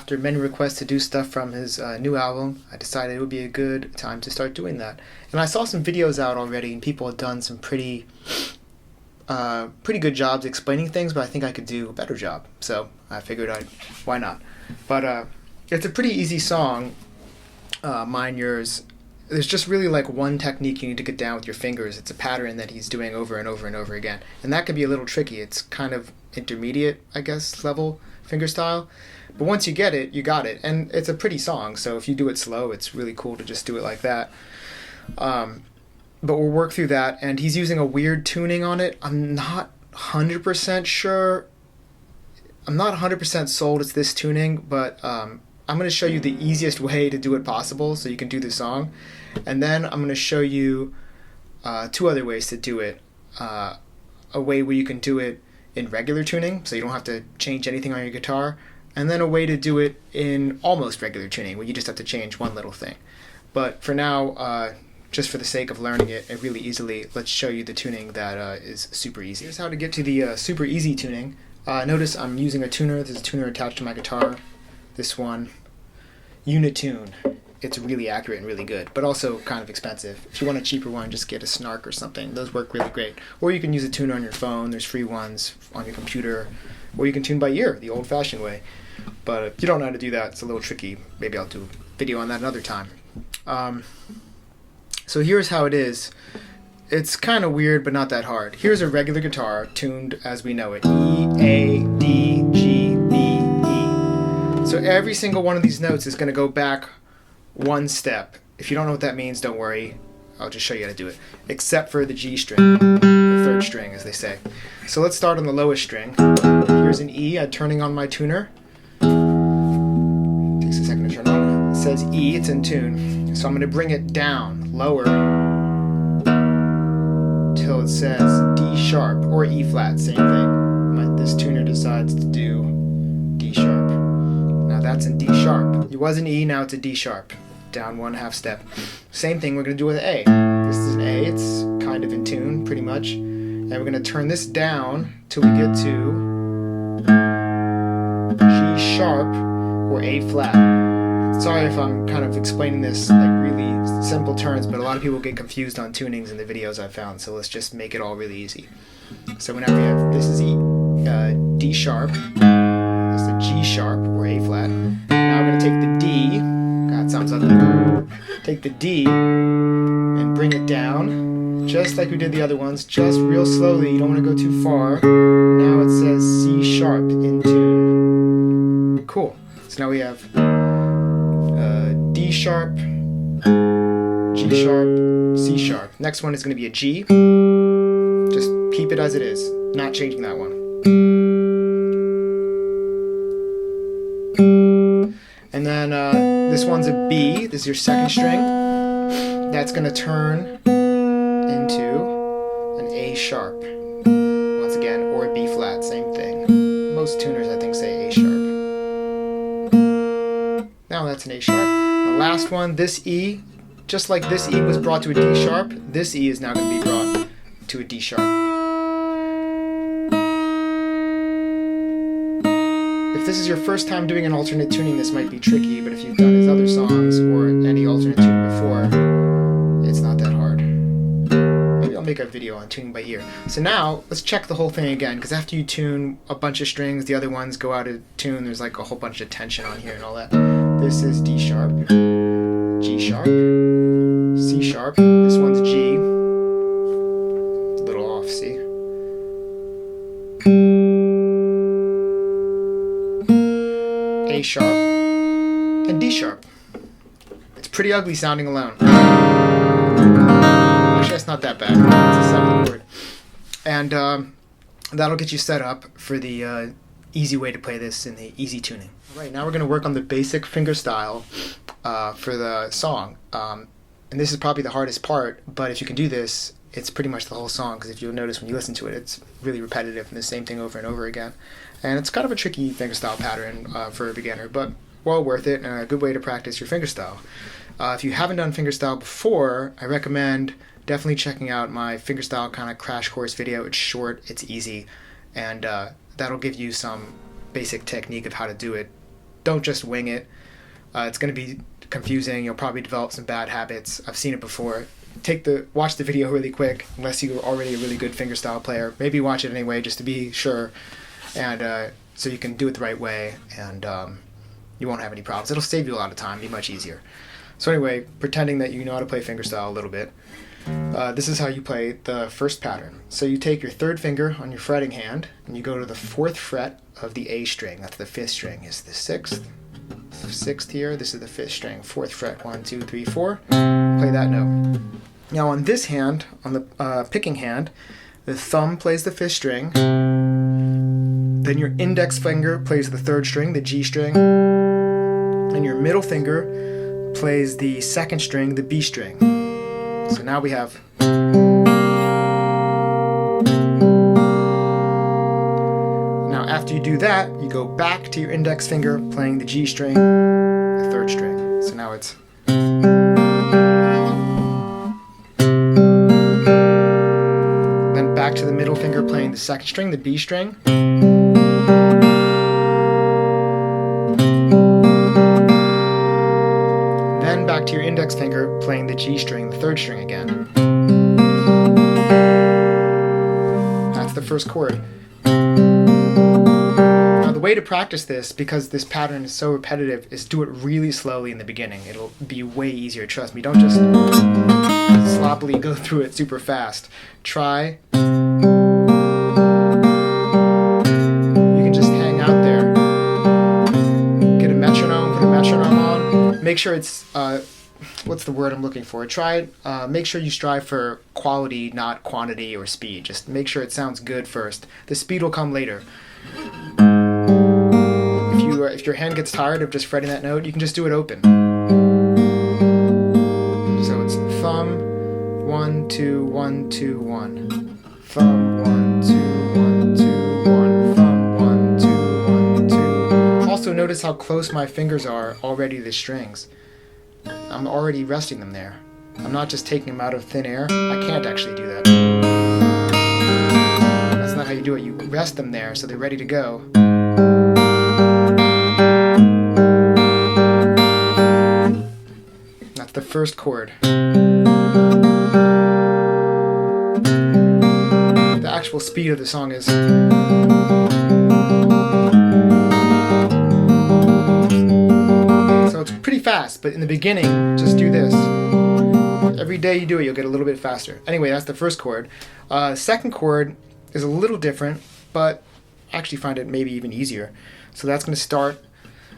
after many requests to do stuff from his new album, I decided it would be a good time to start doing that. And I saw some videos out already, and people had done some pretty good jobs explaining things, but I think I could do a better job. So I figured why not? But it's a pretty easy song, Mine Yours. There's just really like one technique you need to get down with your fingers. It's a pattern that he's doing over and over and over again. And that can be a little tricky. It's kind of intermediate, I guess, level fingerstyle. But once you get it, you got it. And it's a pretty song, so if you do it slow, it's really cool to just do it like that. But we'll work through that. And he's using a weird tuning on it. I'm not 100% sure. I'm not 100% sold it's this tuning, but I'm going to show you the easiest way to do it possible so you can do the song. And then I'm going to show you two other ways to do it. A way where you can do it in regular tuning, so you don't have to change anything on your guitar. And then a way to do it in almost regular tuning, where you just have to change one little thing. But for now, just for the sake of learning it really easily, let's show you the tuning that is super easy. Here's how to get to the super easy tuning. Notice I'm using a tuner. There's a tuner attached to my guitar. This one, Unitune. It's really accurate and really good, but also kind of expensive. If you want a cheaper one, just get a Snark or something. Those work really great. Or you can use a tuner on your phone. There's free ones on your computer. Or you can tune by ear, the old-fashioned way. But if you don't know how to do that, it's a little tricky. Maybe I'll do a video on that another time. So here's how it is. It's kind of weird, but not that hard. Here's a regular guitar tuned as we know it. E, A, D, G, B, E. So every single one of these notes is going to go back one step. If you don't know what that means, don't worry. I'll just show you how to do it. Except for the G string, the third string, as they say. So let's start on the lowest string. Here's an E. I'm turning on my tuner. Takes a second to turn on. It says E. It's in tune. So I'm going to bring it down, lower, till it says D sharp or E flat. Same thing. This tuner decides to do D sharp. Now that's in D sharp. It was an E. Now it's a D sharp. Down one half step. Same thing we're going to do with A. This is an A, it's kind of in tune, pretty much. And we're going to turn this down till we get to G sharp or A flat. Sorry if I'm kind of explaining this like really simple terms, but a lot of people get confused on tunings in the videos I've found, so let's just make it all really easy. So whenever we have, this is D sharp, this is a G sharp or A flat. Now we're going to take the D. God, sounds ugly. Take the D and bring it down, just like we did the other ones, just real slowly. You don't want to go too far. Now it says C sharp in tune. Cool. So now we have D sharp, G sharp, C sharp. Next one is going to be a G. Just keep it as it is, not changing that one. And then this one's a B. This is your second string. That's going to turn into an A sharp. Once again, or a B flat, same thing. Most tuners, I think, say A sharp. Now that's an A sharp. The last one, this E, just like this E was brought to a D sharp, this E is now going to be brought to a D sharp. If this is your first time doing an alternate tuning, this might be tricky, but if you've done his other songs or any alternate tuning before, it's not that hard. Maybe I'll make a video on tuning by ear. So now, let's check the whole thing again, because after you tune a bunch of strings, the other ones go out of tune, there's like a whole bunch of tension on here and all that. This is D sharp, G sharp, C sharp, this one's G, a little off, see? A sharp, and D sharp. It's pretty ugly sounding alone. Actually, that's not that bad. It's a seventh chord. And that'll get you set up for the easy way to play this in the EasyTuning. Alright, now we're going to work on the basic fingerstyle for the song. And this is probably the hardest part, but if you can do this, it's pretty much the whole song, because if you'll notice when you listen to it, it's really repetitive and the same thing over and over again. And it's kind of a tricky fingerstyle pattern for a beginner, but well worth it and a good way to practice your fingerstyle. If you haven't done fingerstyle before, I recommend definitely checking out my fingerstyle kind of crash course video. It's short, it's easy, and that'll give you some basic technique of how to do it. don't just wing it. It's going to be confusing. You'll probably develop some bad habits. I've seen it before. Watch the video really quick, unless you're already a really good fingerstyle player. Maybe watch it anyway just to be sure, and so you can do it the right way, and you won't have any problems. It'll save you a lot of time, be much easier. So anyway, pretending that you know how to play fingerstyle a little bit, this is how you play the first pattern. So you take your third finger on your fretting hand, and you go to the 4th fret of the A string. That's the 5th string. Is the 6th here. This is the 5th string. 4th fret, 1, 2, 3, 4. Play that note. Now on this hand, on the picking hand, the thumb plays the 5th string. Then your index finger plays the 3rd string, the G string. And your middle finger plays the 2nd string, the B string. So now we have. Now after you do that, you go back to your index finger playing the G string, the 3rd string. So now it's. Then back to the middle finger playing the 2nd string, the B string. Then back to your index finger playing the G string, the 3rd string again. That's the first chord. Now the way to practice this, because this pattern is so repetitive, is do it really slowly in the beginning. It'll be way easier, trust me. Don't just sloppily go through it super fast. Try. You can just hang out there. Get a metronome, put a metronome on. Make sure it's, what's the word I'm looking for? Make sure you strive for quality, not quantity or speed. Just make sure it sounds good first. The speed will come later. If your hand gets tired of just fretting that note, you can just do it open. So it's thumb, 1, 2, 1, 2, 1. Thumb, 1, 2, 1, 2, 1. Thumb, 1, 2, 1, 2. Also notice how close my fingers are already to the strings. I'm already resting them there. I'm not just taking them out of thin air. I can't actually do that. That's not how you do it. You rest them there so they're ready to go. That's the first chord. The actual speed of the song is. So it's pretty fast, but in the beginning, just do this. Every day you do it, you'll get a little bit faster. Anyway, that's the first chord. Second chord is a little different, but I actually find it maybe even easier. So that's going to start.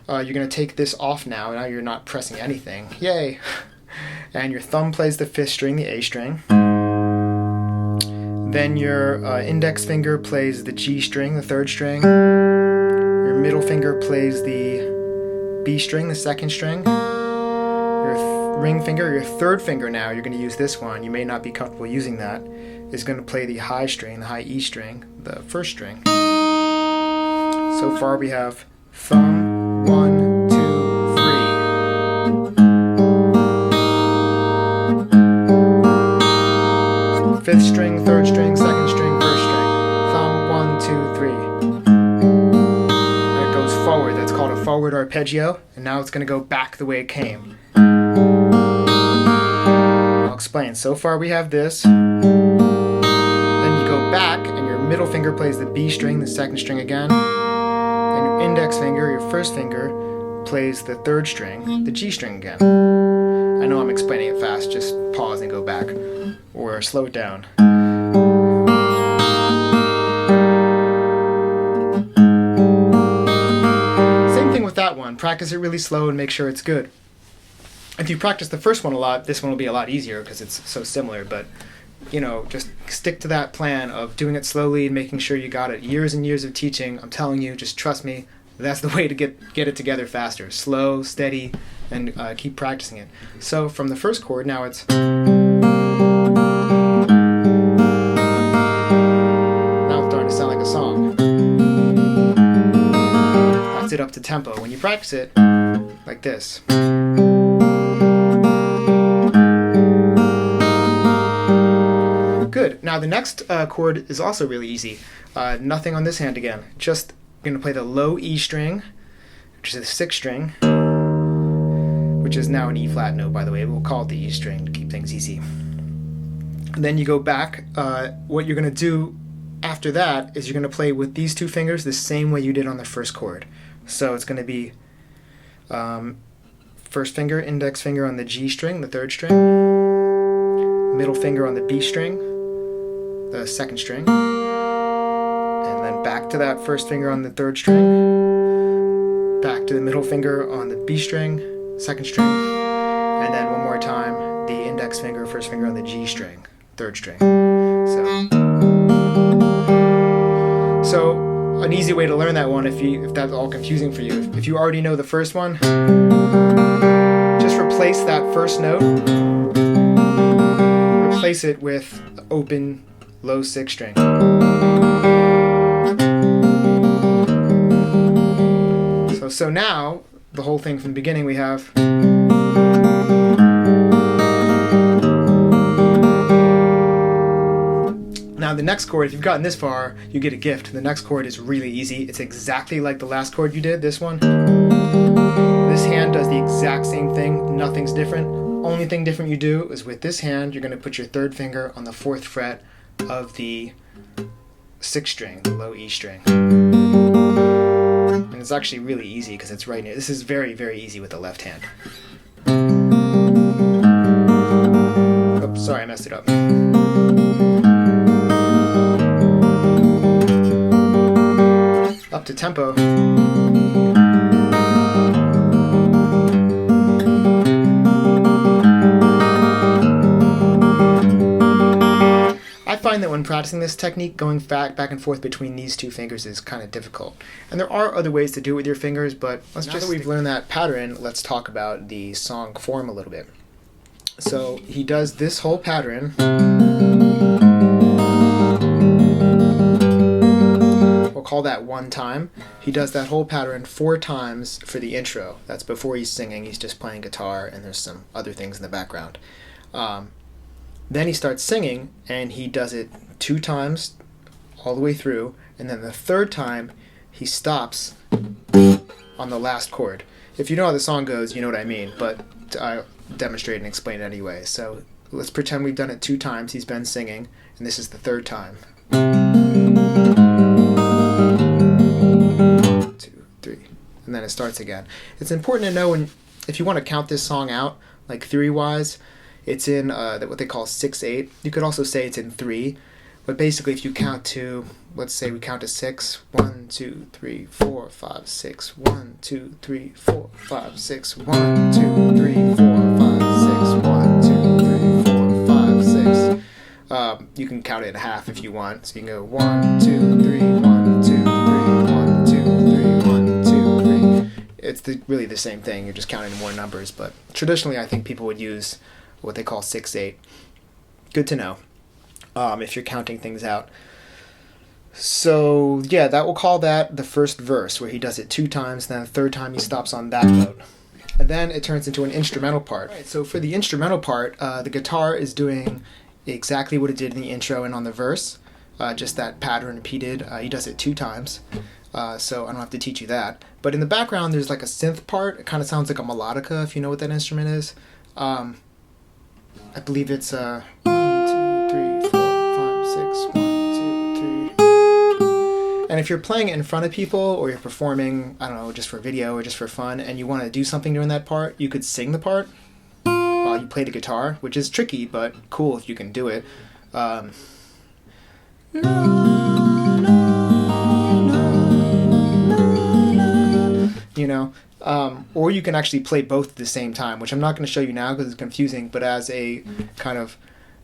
You're going to take this off now. Now you're not pressing anything. Yay! And your thumb plays the 5th string, the A string. Then your index finger plays the G string, the 3rd string. Your middle finger plays the B string, the 2nd string. Your ring finger, your 3rd finger now, you're going to use this one. You may not be comfortable using that. Is going to play the high string, the high E string, the 1st string. So far we have thumb, 1, 2, 3. 5th string, 3rd string, 2nd string, 1st string. Thumb, 1, 2, 3. And it goes forward. That's called a forward arpeggio. And now it's going to go back the way it came. I'll explain. So far we have this. Then you go back and your middle finger plays the B string, the 2nd string again. And your index finger, your 1st finger, plays the 3rd string, the G string again. I know I'm explaining it fast, just pause and go back, or slow it down. Same thing with that one, practice it really slow and make sure it's good. If you practice the first one a lot, this one will be a lot easier because it's so similar, but just stick to that plan of doing it slowly and making sure you got it. Years and years of teaching, I'm telling you, just trust me, that's the way to get it together faster. Slow, steady, and keep practicing it. So from the first chord, now it's. Now it's starting to sound like a song. That's it up to tempo. When you practice it, like this. Good. Now the next chord is also really easy. Nothing on this hand again. Just going to play the low E string. which is the 6th string, which is now an E flat note, by the way. We'll call it the E string to keep things easy. And then you go back. What you're going to do after that is you're going to play with these 2 fingers the same way you did on the first chord. So it's going to be first finger, index finger on the G string, the 3rd string, middle finger on the B string, the 2nd string, and then back to that first finger on the 3rd string, back to the middle finger on the B string, 2nd string, and then one more time the index finger, first finger on the G string, 3rd string. So an easy way to learn that one, if that's all confusing for you, if you already know the first one, just replace that first note, replace it with open low 6th string. So now the whole thing from the beginning we have. Now the next chord, if you've gotten this far, you get a gift. The next chord is really easy. It's exactly like the last chord you did, this one. This hand does the exact same thing. Nothing's different. Only thing different you do is with this hand, you're going to put your 3rd finger on the 4th fret of the 6th string, the low E string. And it's actually really easy because it's right near. This is very, very easy with the left hand. Oops, sorry, I messed it up. Up to tempo. I find that when practicing this technique, going back and forth between these 2 fingers is kind of difficult. And there are other ways to do it with your fingers, but now that we've learned that pattern, let's talk about the song form a little bit. So he does this whole pattern. We'll call that 1 time. He does that whole pattern 4 times for the intro. That's before he's singing. He's just playing guitar, and there's some other things in the background. Then he starts singing, and he does it 2 times all the way through, and then the 3rd time he stops on the last chord. If you know how the song goes, you know what I mean, but I'll demonstrate and explain it anyway. So let's pretend we've done it 2 times. He's been singing, and this is the 3rd time. 1, 2, 3, and then it starts again. It's important to know if you want to count this song out, like theory-wise, it's in what they call 6/8. You could also say it's in 3, but basically if you count to, let's say we count to 6, 1, 2, 3, 4, 5, 6, 1, 2, 3, 4, 5, 6, 1, 2, 3, 4, 5, 6, 1, 2, 3, 4, 5, 6. You can count it in half if you want. So you can go 1, 2, 3, 1, 2, 3, 1, 2, 3, 1, 2, 3. It's really the same thing. You're just counting more numbers, but traditionally I think people would use what they call 6/8. Good to know if you're counting things out. So yeah, we'll call that the first verse, where he does it 2 times, then the 3rd time he stops on that note. And then it turns into an instrumental part. Right, so for the instrumental part, the guitar is doing exactly what it did in the intro and on the verse, just that pattern repeated. He does it 2 times, so I don't have to teach you that. But in the background, there's like a synth part. It kind of sounds like a melodica, if you know what that instrument is. I believe it's 1, 2, 3, 4, 5, 6, 1, 2, 3. And if you're playing it in front of people, or you're performing, I don't know, just for video or just for fun, and you want to do something during that part, you could sing the part while you play the guitar, which is tricky, but cool if you can do it. You know, or you can actually play both at the same time, which I'm not going to show you now because it's confusing, but as a kind of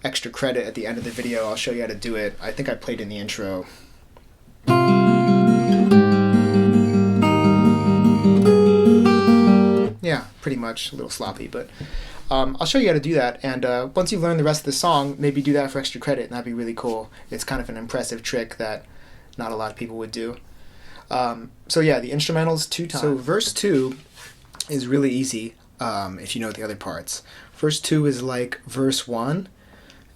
extra credit at the end of the video, I'll show you how to do it. I think I played in the intro. Yeah, pretty much, a little sloppy, but I'll show you how to do that, and once you've learned the rest of the song, maybe do that for extra credit, and that'd be really cool. It's kind of an impressive trick that not a lot of people would do. So yeah, the instrumental's 2 times. So verse 2 is really easy if you know the other parts. Verse 2 is like verse 1,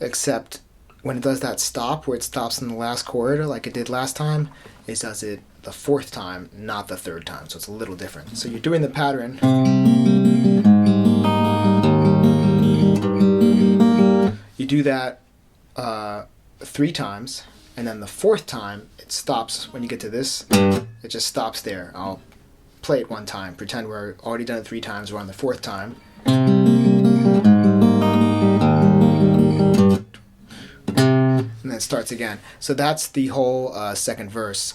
except when it does that stop, where it stops in the last chord, like it did last time, it does it the fourth time, not the third time, so it's a little different. So you're doing the pattern. You do that 3 times, and then the fourth time it stops when you get to this. It just stops there. I'll play it one time. Pretend we're already done it 3 times. We're on the fourth time. And then it starts again. So that's the whole second verse.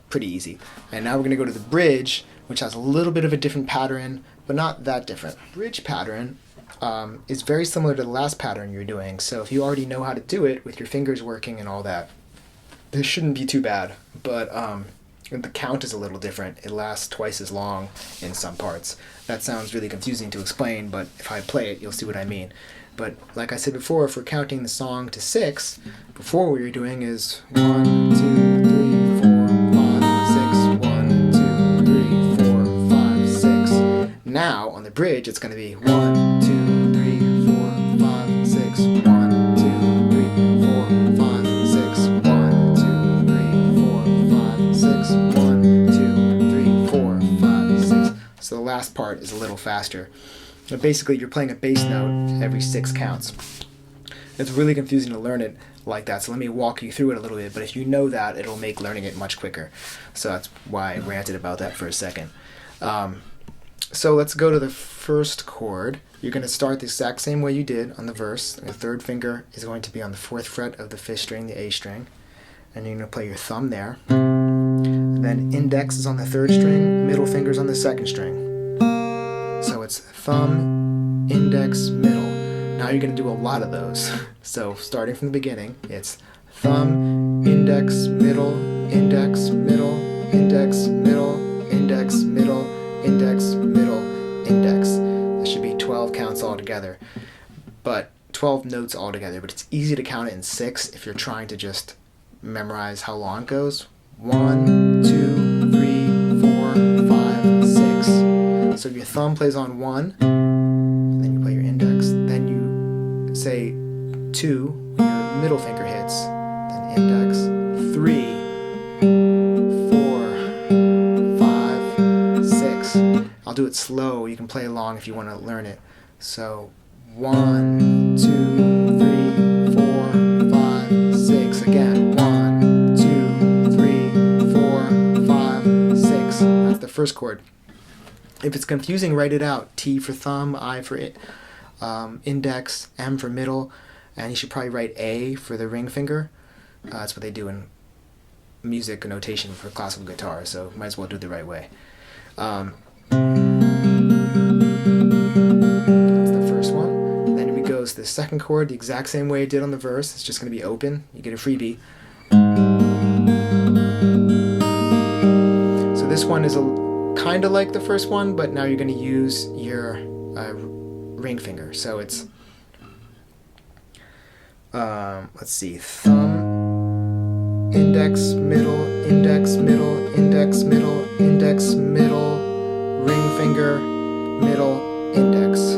Pretty easy. And now we're going to go to the bridge, which has a little bit of a different pattern, but not that different. Bridge pattern is very similar to the last pattern you're doing. So if you already know how to do it with your fingers working and all that, this shouldn't be too bad. But the count is a little different. It lasts twice as long in some parts. That sounds really confusing to explain, but if I play it, you'll see what I mean. But like I said before, if we're counting the song to 6, before what you're doing is 1, 2, 3, 4, 5, 6, 1, 2, 3, 4, 5, 6. Now on the bridge, it's going to be 1, 2, 3, 4, 5, 6, 1, 2, 3, 4, 5, 6, 1, 2, 3, 4, 5, 6, 1, 2, 3, 4, 5, 6. So the last part is a little faster. But basically, you're playing a bass note every 6 counts. It's really confusing to learn it like that, so let me walk you through it a little bit. But if you know that, it'll make learning it much quicker. So that's why I ranted about that for a second. So let's go to the first chord. You're going to start the exact same way you did on the verse. The third finger is going to be on the 4th fret of the 5th string, the A string. And you're going to play your thumb there. And then index is on the 3rd string, middle finger's on the 2nd string. So it's thumb, index, middle. Now you're going to do a lot of those. So starting from the beginning, it's thumb, index, middle, index, middle, index, middle, index, middle, index, middle, index. There should be 12 counts altogether, but 12 notes altogether. But it's easy to count it in 6 if you're trying to just memorize how long it goes. 1, 2, 3, 4, 5, 6. So your thumb plays on 1, then you play your index, then you say 2 when your middle finger hits, then index, 3, 4, 5, 6. I'll do it slow. You can play along if you want to learn it. So 1, 2, 3, 4, 5, 6. Again, 1, 2, 3, 4, 5, 6. That's the first chord. If it's confusing, write it out. T for thumb, I for index, M for middle, and you should probably write A for the ring finger. That's what they do in music notation for classical guitar, so might as well do it the right way. That's the first one. Then it goes to the second chord the exact same way it did on the verse. It's just going to be open. You get a freebie. So this one is kind of like the first one, but now you're going to use your ring finger. So it's, let's see, thumb, index, middle, index, middle, index, middle, index, middle, ring finger, middle, index.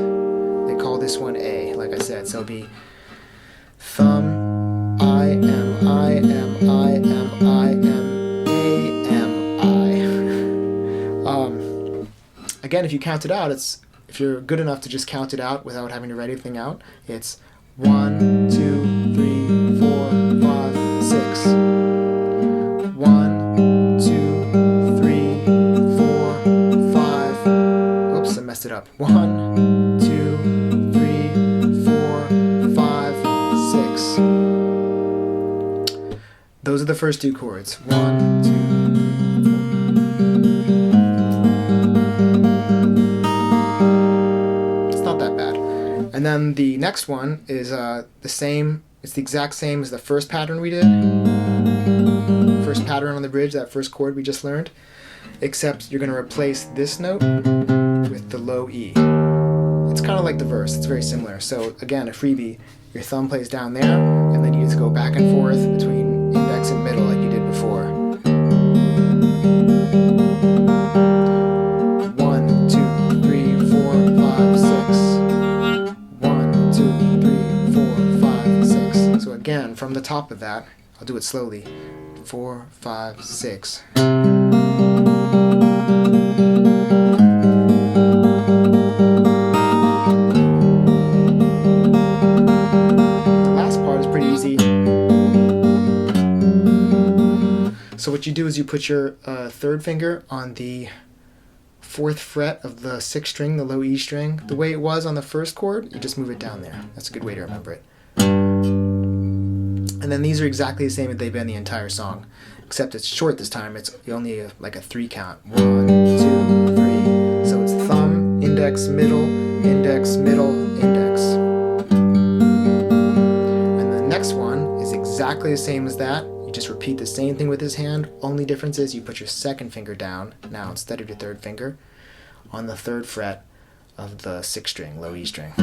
They call this one A, like I said. So it'll be thumb, I, M, I, M, I, M, I, M, A, M, I. Again, if you count it out, if you're good enough to just count it out without having to write anything out, it's 1, 2, 3, 4, 5, 6. 1, 2, 3, 4, 5. Oops, I messed it up. 1, 2, 3, 4, 5, 6. Those are the first 2 chords. 1, 2, 3, 4. And then the next one is the same. It's the exact same as the first pattern we did. First pattern on the bridge, that first chord we just learned. Except you're going to replace this note with the low E. It's kind of like the verse. It's very similar. So again, a freebie. Your thumb plays down there, and then you just go back and forth between index and middle like you did before. 1, 2, 3, 4, 5, 6. 1, 2, 3, 4, 5, 6. So again, from the top of that, I'll do it slowly. 4, 5, 6. what you do is you put your third finger on the 4th fret of the 6th string, the low E string. The way it was on the first chord, you just move it down there. That's a good way to remember it. And then these are exactly the same as they've been the entire song, except it's short this time. It's only like a 3 count. 1, 2, 3. So it's thumb, index, middle, index, middle, index. And the next one is exactly the same as that. You just repeat the same thing with his hand. Only difference is you put your 2nd finger down now instead of your 3rd finger on the 3rd fret of the 6th string, low E string.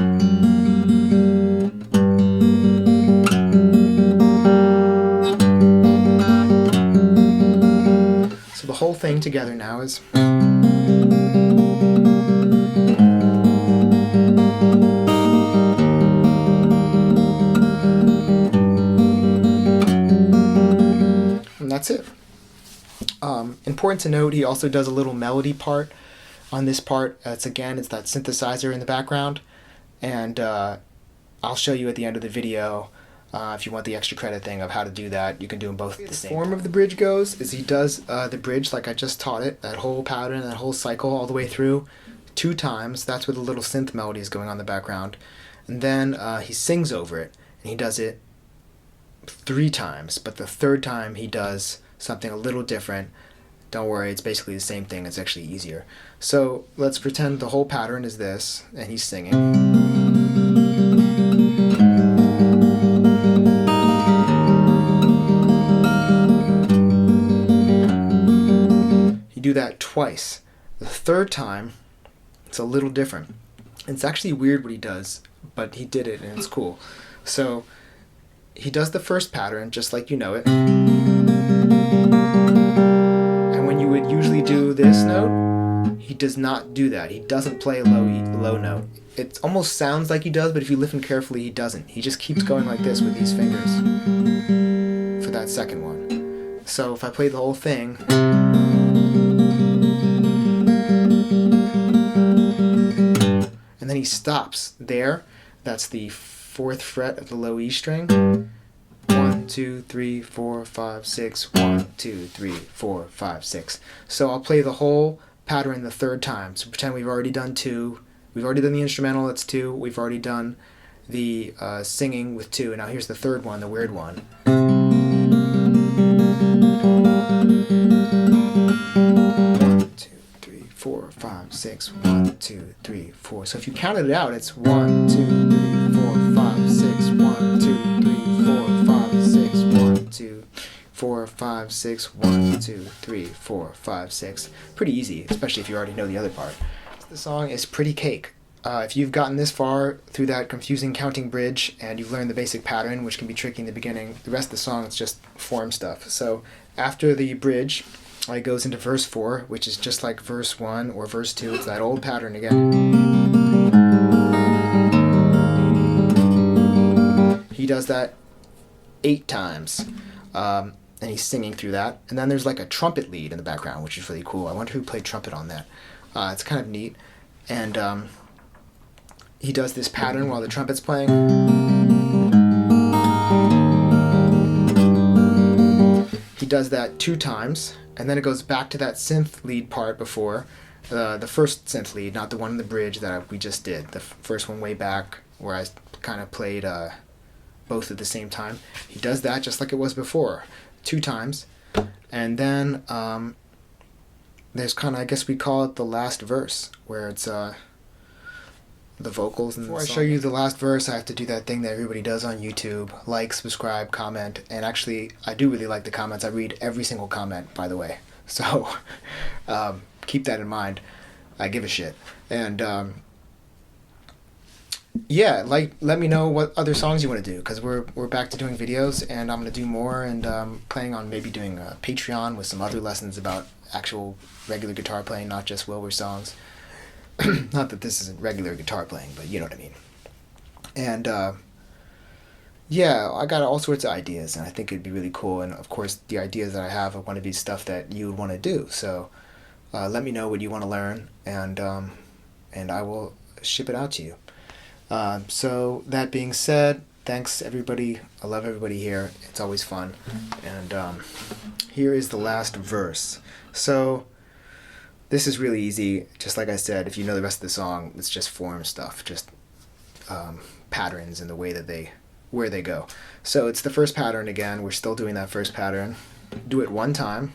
So the whole thing together now is. That's it. Important to note, he also does a little melody part on this part. It's that synthesizer in the background, and I'll show you at the end of the video if you want the extra credit thing of how to do that. You can do them both at the same time. The form of the bridge goes is he does the bridge like I just taught it, that whole pattern, that whole cycle all the way through 2 times. That's where the little synth melody is going on in the background, and then he sings over it, and he does it 3 times, but the 3rd time he does something a little different. Don't worry, it's basically the same thing. It's actually easier. So let's pretend the whole pattern is this, and he's singing. You do that twice. The 3rd time, it's a little different. It's actually weird what he does, but he did it and it's cool. So he does the first pattern just like you know it. And when you would usually do this note, he does not do that. He doesn't play a low note. It almost sounds like he does, but if you listen carefully, he doesn't. He just keeps going like this with these fingers for that 2nd one. So if I play the whole thing, and then he stops there. That's the 4th fret of the low E string. 1, 2, 3, 4, 5, 6. 1, 2, 3, 4, 5, 6. So I'll play the whole pattern the 3rd time. So pretend we've already done 2. We've already done the instrumental, that's 2. We've already done the singing with 2. And now here's the 3rd one, the weird one. 4, 5, 6, 1, 2, 3, 4. So if you counted it out, it's 1, 2, 3, 4, 5, 6, 1, 2, 3, 4, 5, 6, 1, 2, 4, 5, 6, 1, 2, 3, 4, 5, 6. Pretty easy, especially if you already know the other part. The song is pretty cake. If you've gotten this far through that confusing counting bridge and you've learned the basic pattern, which can be tricky in the beginning, the rest of the song is just form stuff. So after the bridge, it goes into verse 4, which is just like verse 1 or verse 2. It's that old pattern again. He does that 8 times, and he's singing through that. And then there's like a trumpet lead in the background, which is really cool. I wonder who played trumpet on that. It's kind of neat. And he does this pattern while the trumpet's playing. He does that 2 times. And then it goes back to that synth lead part before, the first synth lead, not the one in the bridge that we just did. The first one way back where I kind of played both at the same time. He does that just like it was before, 2 times. And then there's kind of, I guess we call it the last verse, where it's the vocals. And before I show you the last verse, I have to do that thing that everybody does on YouTube. Like, subscribe, comment. And actually, I do really like the comments. I read every single comment, by the way. So keep that in mind. I give a shit. And yeah, let me know what other songs you want to do, because we're back to doing videos, and I'm going to do more, and planning on maybe doing a Patreon with some other lessons about actual regular guitar playing, not just Wilbur songs. Not that this isn't regular guitar playing, but you know what I mean. And yeah, I got all sorts of ideas, and I think it'd be really cool. And of course, the ideas that I have want to be stuff that you would want to do. So let me know what you want to learn, and I will ship it out to you. So that being said, Thanks everybody. I love everybody here. It's always fun. And here is the last verse. So this is really easy. Just like I said, if you know the rest of the song, it's just form stuff, just patterns in the way that where they go. So it's the first pattern again. We're still doing that first pattern. Do it one time.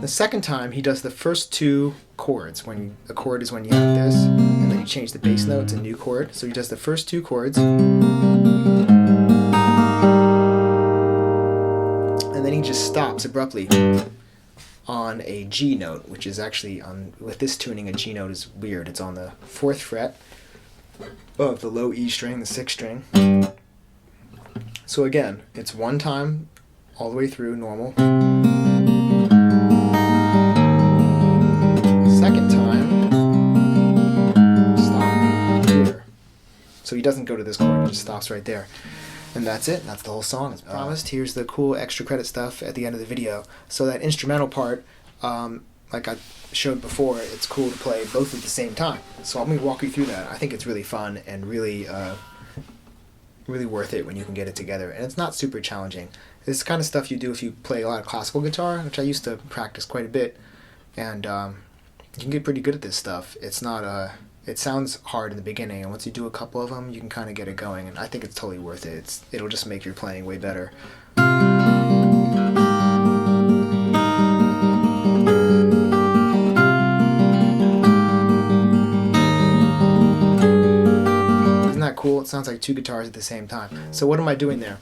The second time he does the first two chords. When a chord is when you have this, and then you change the bass note to a new chord. So he does the first two chords, and then he just stops abruptly on a G note, which is actually with this tuning, a G note is weird. It's on the 4th fret of the low E string, the 6th string. So again, it's one time all the way through, normal. Second time, stop here. So he doesn't go to this chord, he just stops right there. And that's it, that's the whole song. As promised, here's the cool extra credit stuff at the end of the video. So that instrumental part, like I showed before, it's cool to play both at the same time. So I'm going to walk you through that. I think it's really fun and really worth it when you can get it together. And it's not super challenging. It's the kind of stuff you do if you play a lot of classical guitar, which I used to practice quite a bit. And you can get pretty good at this stuff. It's not it sounds hard in the beginning, and once you do a couple of them, you can kind of get it going, and I think it's totally worth it. It'll just make your playing way better. Isn't that cool? It sounds like two guitars at the same time. So what am I doing there?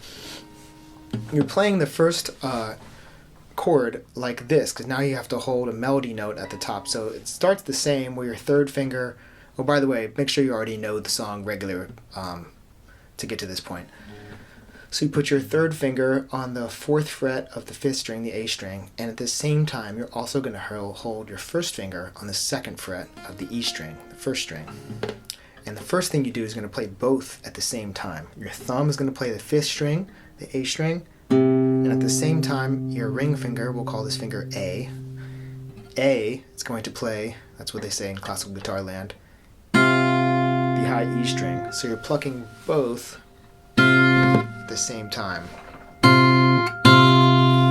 You're playing the first chord like this, because now you have to hold a melody note at the top. So it starts the same where your third finger. Oh, by the way, make sure you already know the song regular to get to this point. So you put your third finger on the 4th fret of the 5th string, the A string, and at the same time you're also going to hold your first finger on the 2nd fret of the E string, the 1st string. And the first thing you do is going to play both at the same time. Your thumb is going to play the 5th string, the A string, and at the same time your ring finger, we'll call this finger A. A is going to play, that's what they say in classical guitar land, the high E string. So you're plucking both at the same time.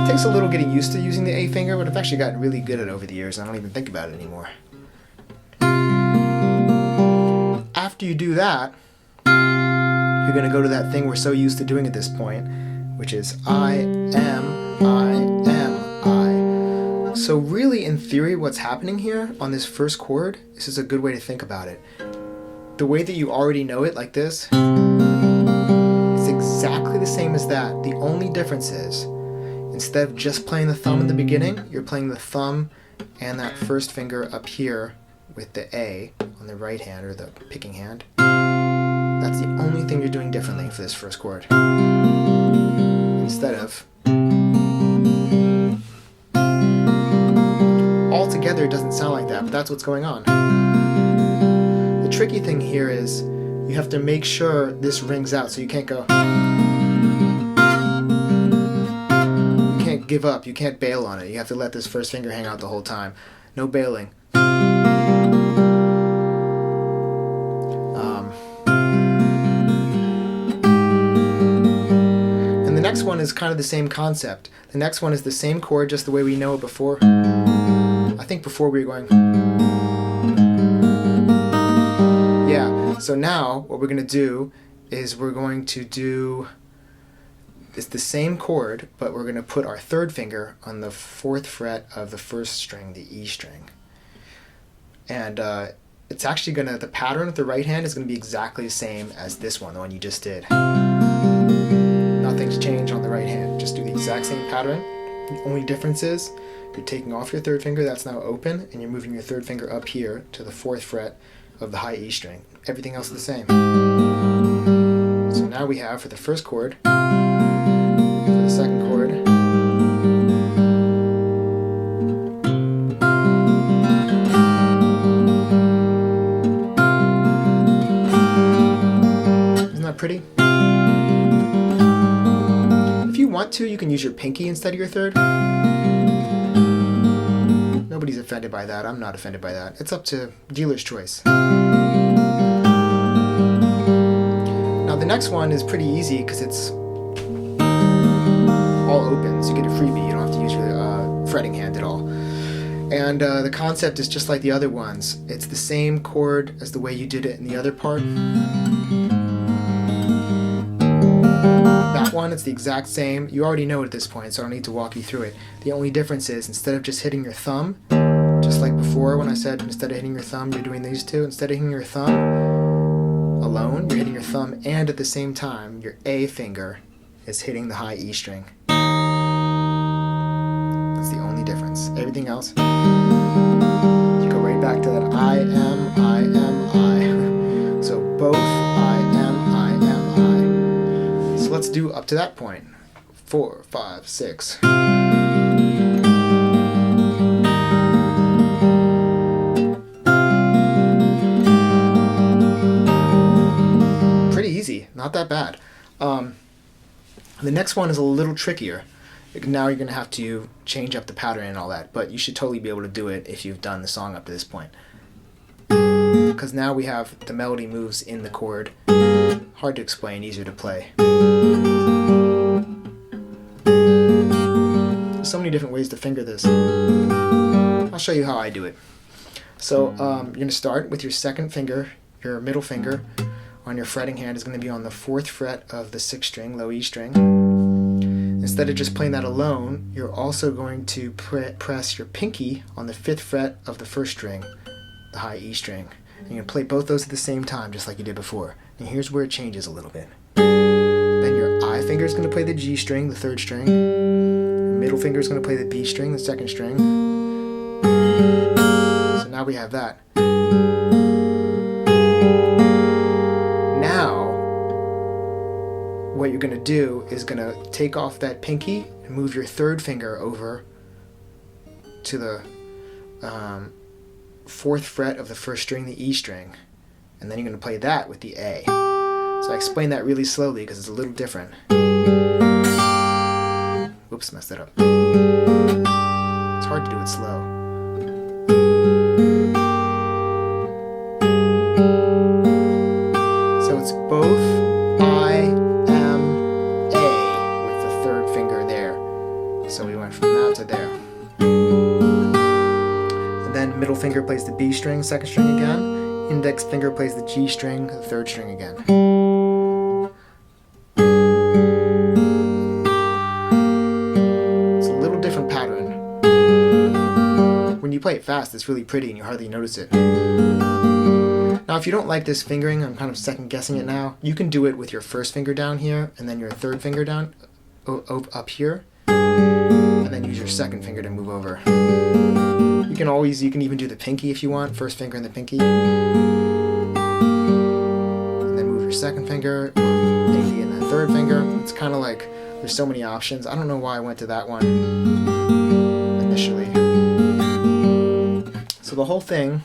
It takes a little getting used to using the A finger, but I've actually gotten really good at it over the years. I don't even think about it anymore. After you do that, you're going to go to that thing we're so used to doing at this point, which is I, am, I, am, I. So really, in theory, what's happening here on this first chord, this is a good way to think about it. The way that you already know it, like this, it's exactly the same as that. The only difference is, instead of just playing the thumb in the beginning, you're playing the thumb and that first finger up here with the A on the right hand, or the picking hand. That's the only thing you're doing differently for this first chord. Instead of... Altogether it doesn't sound like that, but that's what's going on. The tricky thing here is you have to make sure this rings out, so you can't go... You can't give up, you can't bail on it. You have to let this first finger hang out the whole time. No bailing. And the next one is kind of the same concept. The next one is the same chord, just the way we know it before. I think before we were going... Yeah, so now what we're going to do is we're going to do... It's the same chord, but we're going to put our third finger on the 4th fret of the 1st string, the E string. And it's actually going to... The pattern with the right hand is going to be exactly the same as this one, the one you just did. Nothing's changed on the right hand. Just do the exact same pattern. The only difference is you're taking off your third finger, that's now open, and you're moving your third finger up here to the 4th fret of the high E string. Everything else is the same. So now we have, for the first chord, for the second chord, isn't that pretty? If you want to, you can use your pinky instead of your third. Nobody Nobody's offended by that. I'm not offended by that. It's up to dealer's choice. Now the next one is pretty easy because it's all open, so you get a freebie. You don't have to use your fretting hand at all. And the concept is just like the other ones. It's the same chord as the way you did it in the other part. That one, it's the exact same. You already know it at this point, so I don't need to walk you through it. The only difference is, instead of just hitting your thumb, just like before when I said instead of hitting your thumb, you're doing these two. Instead of hitting your thumb alone, you're hitting your thumb, and at the same time, your A finger is hitting the high E string. That's the only difference. Everything else, you go right back to that I am, I. So both I am, I. So let's do up to that point. 4, 5, 6. Pretty easy, not that bad. The next one is a little trickier. Now you're going to have to change up the pattern and all that, but you should totally be able to do it if you've done the song up to this point. Because now we have the melody moves in the chord. Hard to explain, easier to play. There's so many different ways to finger this. I'll show you how I do it. So you're going to start with your second finger, your middle finger on your fretting hand is going to be on the 4th fret of the 6th string, low E string. Instead of just playing that alone, you're also going to press your pinky on the 5th fret of the 1st string, the high E string. And you're going to play both those at the same time, just like you did before. And here's where it changes a little bit. Then your I finger is going to play the G string, the 3rd string. Your middle finger is going to play the B string, the 2nd string. So now we have that. What you're going to do is going to take off that pinky and move your 3rd finger over to the 4th fret of the 1st string, the E string, and then you're going to play that with the A. So I explain that really slowly because it's a little different. Whoops, messed that up. It's hard to do it slow. So it's both so we went from that to there. And then middle finger plays the B string, 2nd string again. Index finger plays the G string, the 3rd string again. It's a little different pattern. When you play it fast, it's really pretty and you hardly notice it. Now if you don't like this fingering, I'm kind of second guessing it now, you can do it with your 1st finger down here and then your 3rd finger down up here. And then use your 2nd finger to move over. You can even do the pinky if you want, 1st finger and the pinky. And then move your 2nd finger, pinky and the 3rd finger. It's kind of like, there's so many options. I don't know why I went to that one initially. So the whole thing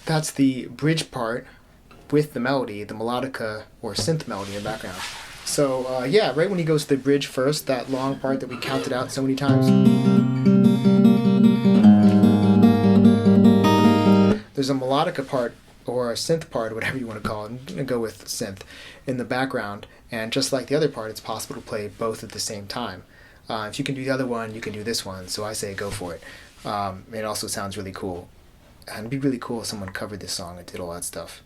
that's the bridge part with the melody, the melodica or synth melody in the background. So yeah, right when he goes to the bridge first, that long part that we counted out so many times, there's a melodica part or a synth part, whatever you want to call it. I'm going to go with synth in the background, and just like the other part, it's possible to play both at the same time. If you can do the other one, you can do this one, so I say go for it. It also sounds really cool. And it'd be really cool if someone covered this song and did all that stuff.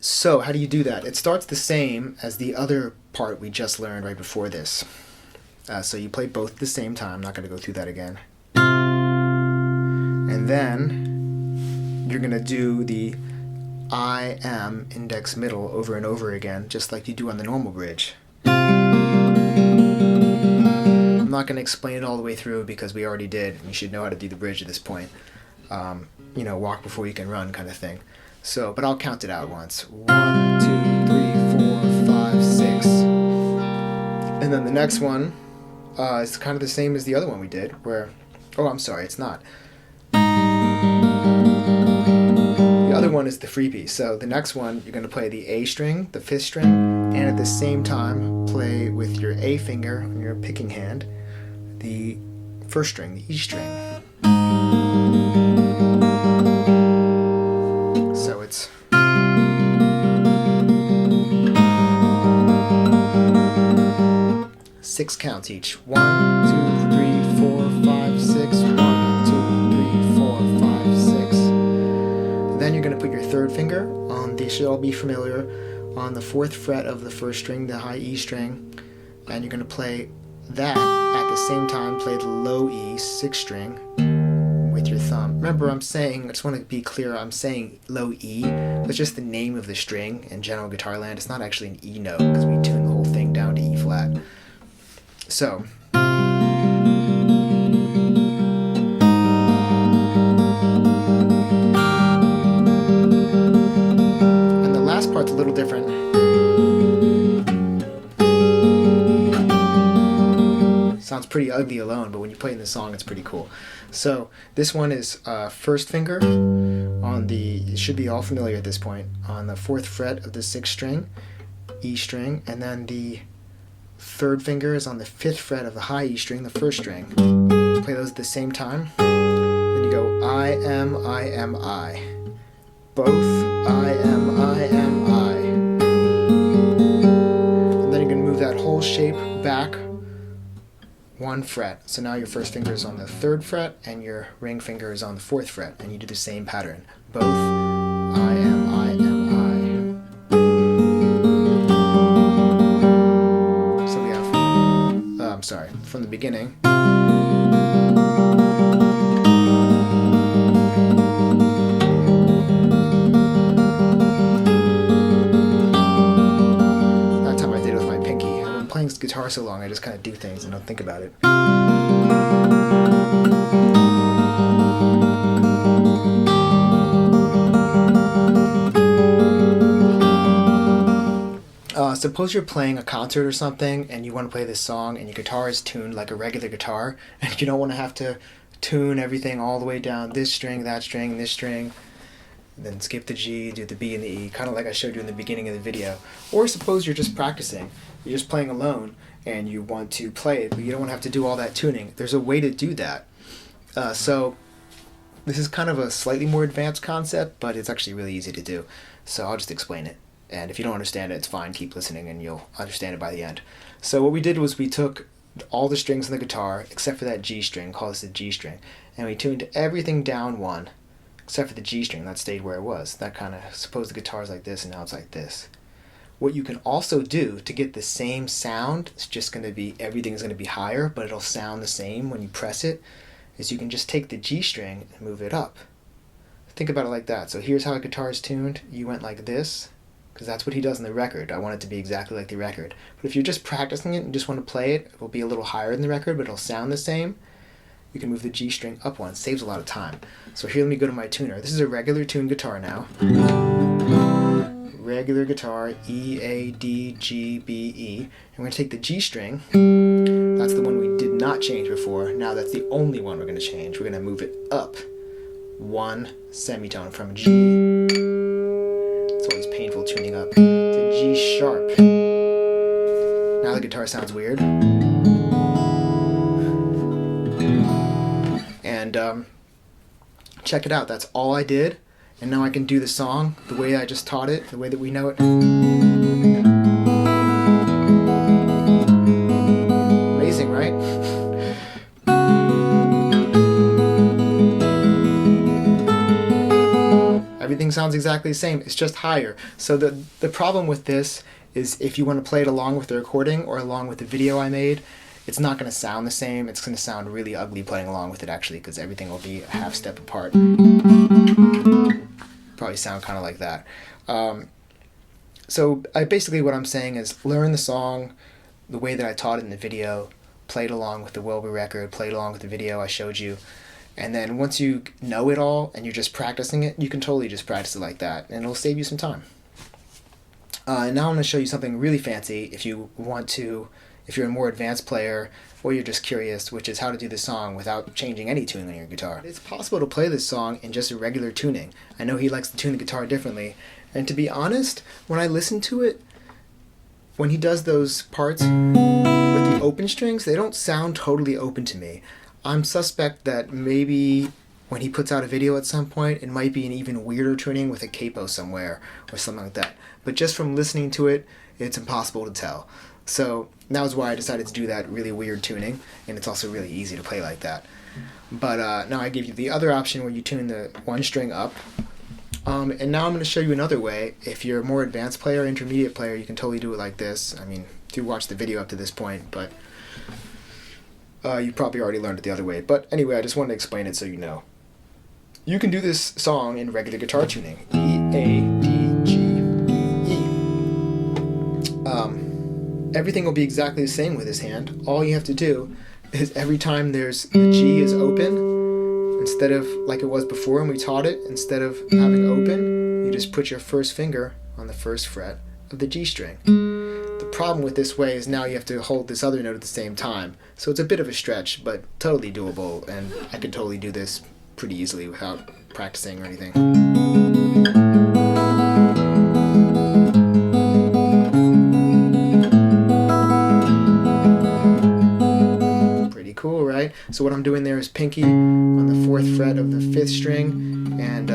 So how do you do that? It starts the same as the other part we just learned right before this. So you play both at the same time. I'm not going to go through that again. And then you're going to do the I am index middle over and over again, just like you do on the normal bridge. I'm not going to explain it all the way through because we already did. You should know how to do the bridge at this point. You know, walk before you can run kind of thing. So, but I'll count it out once. 1, 2, 3, 4, 5, And then the next one is kind of the same as the other one we did, where, oh, I'm sorry, it's not. The other one is the free piece. So the next one, you're going to play the A string, the 5th string, and at the same time play with your A finger on your picking hand the 1st string, the E string. So it's 6 counts each. 1, 2, 3, 4, 5, 6. 1, 2, 3, 4, 5, 6. Then you're going to put your 3rd finger on, they should all be familiar, on the 4th fret of the 1st string, the high E string, and you're going to play that at the same time, play the low E 6th string with your thumb. Remember, I'm saying, I just want to be clear, I'm saying low E. That's just the name of the string in general guitar land. It's not actually an E note, because we tune the whole thing down to E flat. So, and the last part's a little different. Sounds pretty ugly alone, but when you play in the song, it's pretty cool. So this one is 1st finger on the, it should be all familiar at this point, on the 4th fret of the 6th string, E string, and then the 3rd finger is on the 5th fret of the high E string, the 1st string. Play those at the same time. Then you go I am, I. Both I am, I. And then you're going to move that whole shape back 1 fret. So now your 1st finger is on the 3rd fret and your ring finger is on the 4th fret, and you do the same pattern. Both I am, I. So we have, I'm sorry, from the beginning. That time I did it with my pinky. I've been playing guitar so long, I just kind of do things and don't think about it. Suppose you're playing a concert or something and you want to play this song and your guitar is tuned like a regular guitar and you don't want to have to tune everything all the way down, this string, that string, this string, and then skip the G, do the B and the E, kind of like I showed you in the beginning of the video. Or suppose you're just practicing, you're just playing alone and you want to play it, but you don't want to have to do all that tuning. There's a way to do that. So this is kind of a slightly more advanced concept, but it's actually really easy to do. So I'll just explain it. And if you don't understand it, it's fine. Keep listening and you'll understand it by the end. So what we did was we took all the strings on the guitar, except for that G string, call this the G string, and we tuned everything down 1, except for the G string. That stayed where it was. That kind of, suppose the guitar's like this and now it's like this. What you can also do to get the same sound, it's just going to be, everything's going to be higher, but it'll sound the same when you press it, is you can just take the G string and move it up. Think about it like that. So here's how a guitar is tuned. You went like this, because that's what he does in the record. I want it to be exactly like the record. But if you're just practicing it and just want to play it, it will be a little higher than the record, but it'll sound the same. You can move the G string up 1. It saves a lot of time. So here, let me go to my tuner. This is a regular tuned guitar now. Regular guitar, E, A, D, G, B, E. And we're going to take the G string. That's the one we did not change before. Now that's the only one we're going to change. We're going to move it up 1 semitone from G. It's always painful tuning up to G sharp. Now the guitar sounds weird. And check it out. That's all I did. And now I can do the song the way I just taught it, the way that we know it. Amazing, right? Everything sounds exactly the same. It's just higher. So the problem with this is if you want to play it along with the recording or along with the video I made, it's not going to sound the same. It's going to sound really ugly playing along with it, actually, because everything will be a half step apart. Probably sound kind of like that. So basically what I'm saying is learn the song the way that I taught it in the video, play it along with the Wilbur record, play it along with the video I showed you, and then once you know it all and you're just practicing it, you can totally just practice it like that, and it'll save you some time. And now I'm going to show you something really fancy if you want to if you're a more advanced player or you're just curious, which is how to do this song without changing any tuning on your guitar. It's possible to play this song in just a regular tuning. I know he likes to tune the guitar differently, and to be honest, when I listen to it, when he does those parts with the open strings, they don't sound totally open to me. I'm suspect that maybe when he puts out a video at some point, it might be an even weirder tuning with a capo somewhere or something like that. But just from listening to it, it's impossible to tell. So that was why I decided to do that really weird tuning, and it's also really easy to play like that. But now I give you the other option where you tune the one string up. And now I'm going to show you another way. If you're a more advanced player, intermediate player, you can totally do it like this. I mean, do watch the video up to this point, but you probably already learned it the other way. But anyway, I just wanted to explain it so you know. You can do this song in regular guitar tuning. E, A, D, G, E, E. Everything will be exactly the same with this hand. All you have to do is every time the G is open, instead of like it was before when we taught it, instead of having open, you just put your first finger on the first fret of the G string. The problem with this way is now you have to hold this other note at the same time. So it's a bit of a stretch, but totally doable, and I could totally do this pretty easily without practicing or anything. Pretty cool, right? So what I'm doing there is pinky on the 4th fret of the 5th string, and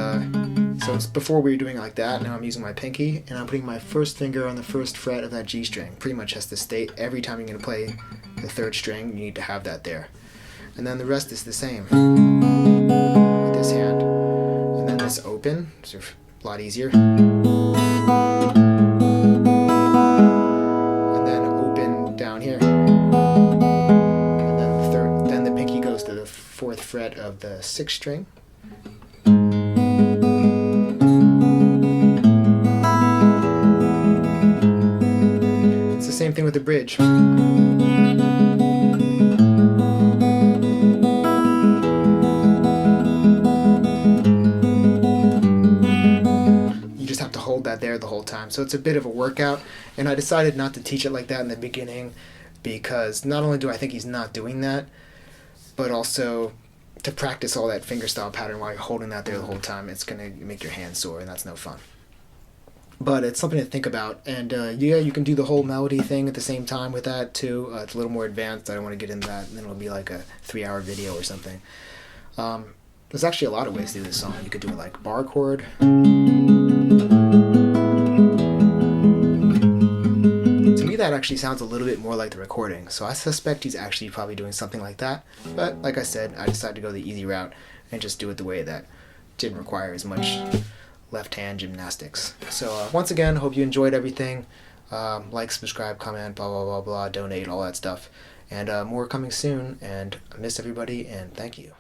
so it's before we were doing it like that. Now I'm using my pinky, and I'm putting my first finger on the 1st fret of that G string. Pretty much has to state every time you're going to play the 3rd string, you need to have that there. And then the rest is the same with this hand. And then this open, it's a lot easier. And then open down here. And then the pinky goes to the 4th fret of the 6th string. It's the same thing with the bridge. That there the whole time. So it's a bit of a workout, and I decided not to teach it like that in the beginning because not only do I think he's not doing that, but also to practice all that fingerstyle pattern while you're holding that there the whole time, it's going to make your hands sore, and that's no fun. But it's something to think about, and yeah, you can do the whole melody thing at the same time with that too. It's a little more advanced. I don't want to get into that, and then it'll be like a 3-hour video or something. There's actually a lot of ways to do this song. You could do it like bar chord. That actually sounds a little bit more like the recording, so I suspect he's actually probably doing something like that. But like I said, I decided to go the easy route and just do it the way that didn't require as much left hand gymnastics. So once again, hope you enjoyed everything. Like, subscribe, comment, blah blah blah blah, donate, all that stuff, and more coming soon. And I miss everybody, and thank you.